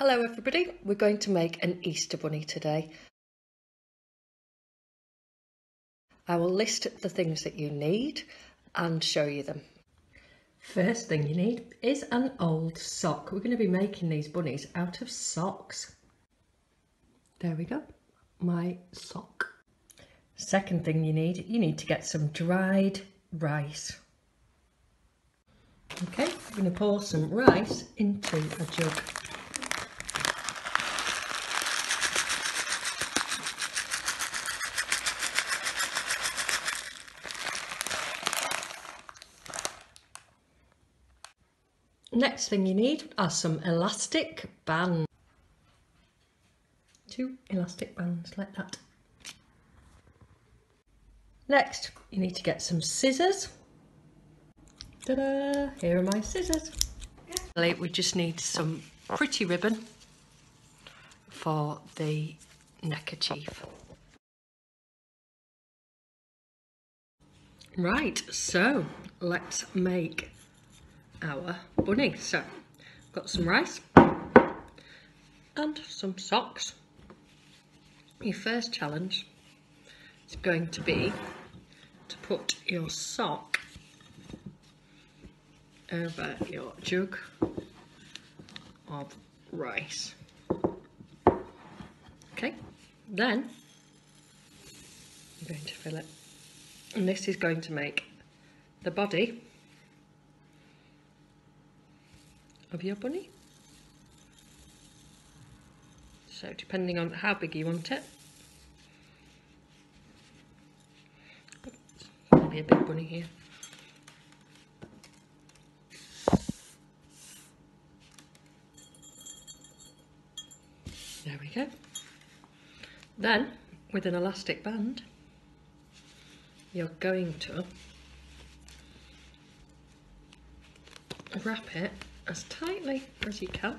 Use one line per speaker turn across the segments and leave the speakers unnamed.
Hello everybody, we're going to make an Easter bunny today. I will list the things that you need and show you them. First thing you need is an old sock. We're going to be making these bunnies out of socks. There we go, my sock. Second thing you need to get some dried rice. Okay, we're going to pour some rice into a jug. Next thing you need are some elastic bands. 2 elastic bands like that. Next, you need to get some scissors. Ta-da! Here are my scissors. We just need some pretty ribbon for the neckerchief. Right, so let's make our bunny. So, got some rice and some socks. Your first challenge is going to be to put your sock over your jug of rice. Okay, then I'm going to fill it, and this is going to make the body of your bunny. So depending on how big you want it, it's going to be a big bunny here. There we go. Then with an elastic band you're going to wrap it as tightly as you can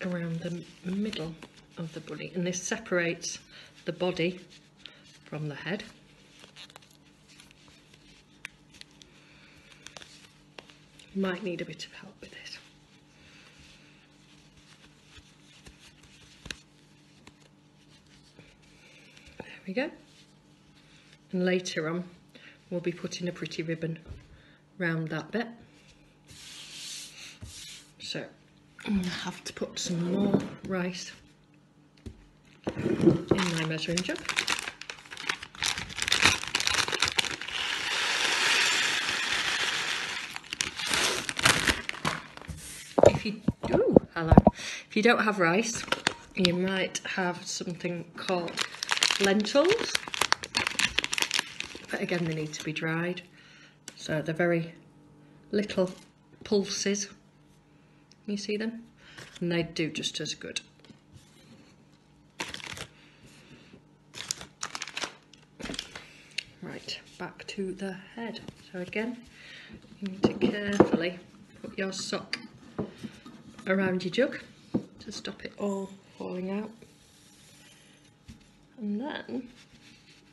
around the middle of the bunny, and this separates the body from the head. You might need a bit of help with this. There we go. And later on we'll be putting a pretty ribbon round that bit. So I'm going to have to put some more rice in my measuring jug. If you don't have rice, you might have something called lentils, but again they need to be dried, so they're very little pulses. You see them? And they do just as good. Right, back to the head. So again, you need to carefully put your sock around your jug to stop it all falling out. And then,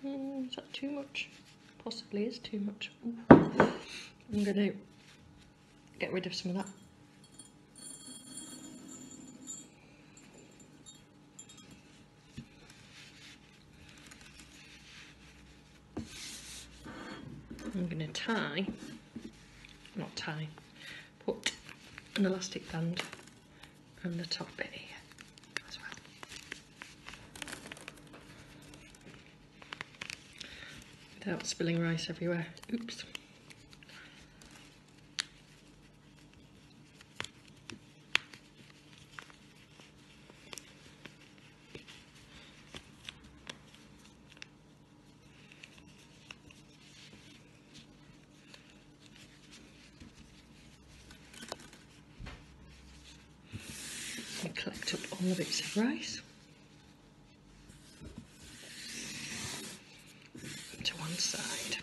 is that too much? Possibly is too much. Ooh. I'm going to get rid of some of that. I'm going to put an elastic band on the top bit here as well. Without spilling rice everywhere. Oops. And collect up all the bits of rice to one side.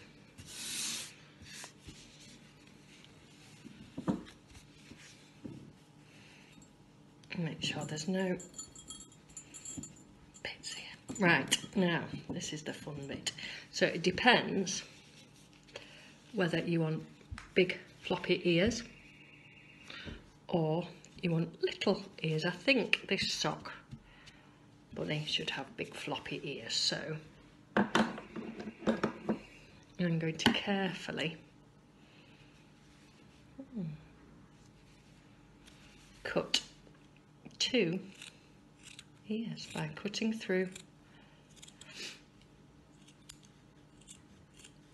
And make sure there's no bits here. Right, now this is the fun bit. So it depends whether you want big floppy ears or you want little ears. I think this sock bunny should have big floppy ears, so I'm going to carefully cut 2 ears by cutting through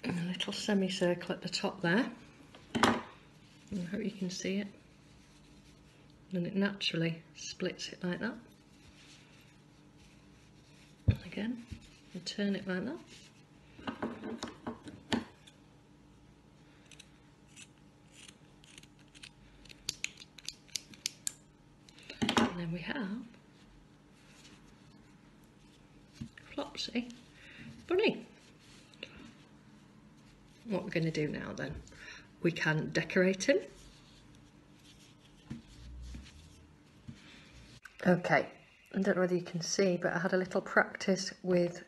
a little semicircle at the top there. I hope you can see it. And it naturally splits it like that. And again, you turn it like that. And then we have Flopsy Bunny. What we're going to do now then, we can decorate him. Okay, I don't know whether you can see, but I had a little practice with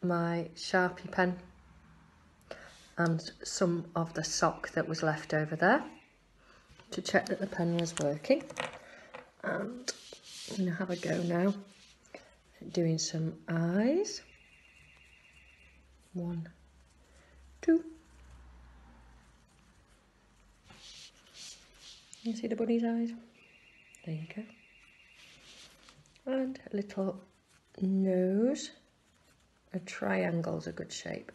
my Sharpie pen and some of the sock that was left over there to check that the pen was working. And I'm going to have a go now at doing some eyes. 1, 2. You see the bunny's eyes? There you go. And a little nose. A triangle's a good shape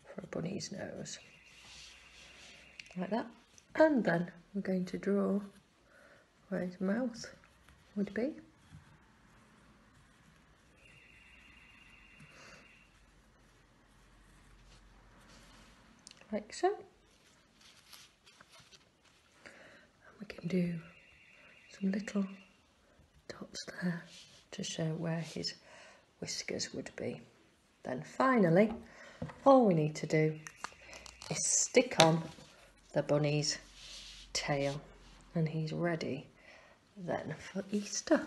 for a bunny's nose. Like that. And then we're going to draw where his mouth would be. Like so. And we can do some little dots there to show where his whiskers would be. Then finally, all we need to do is stick on the bunny's tail, and he's ready then for Easter.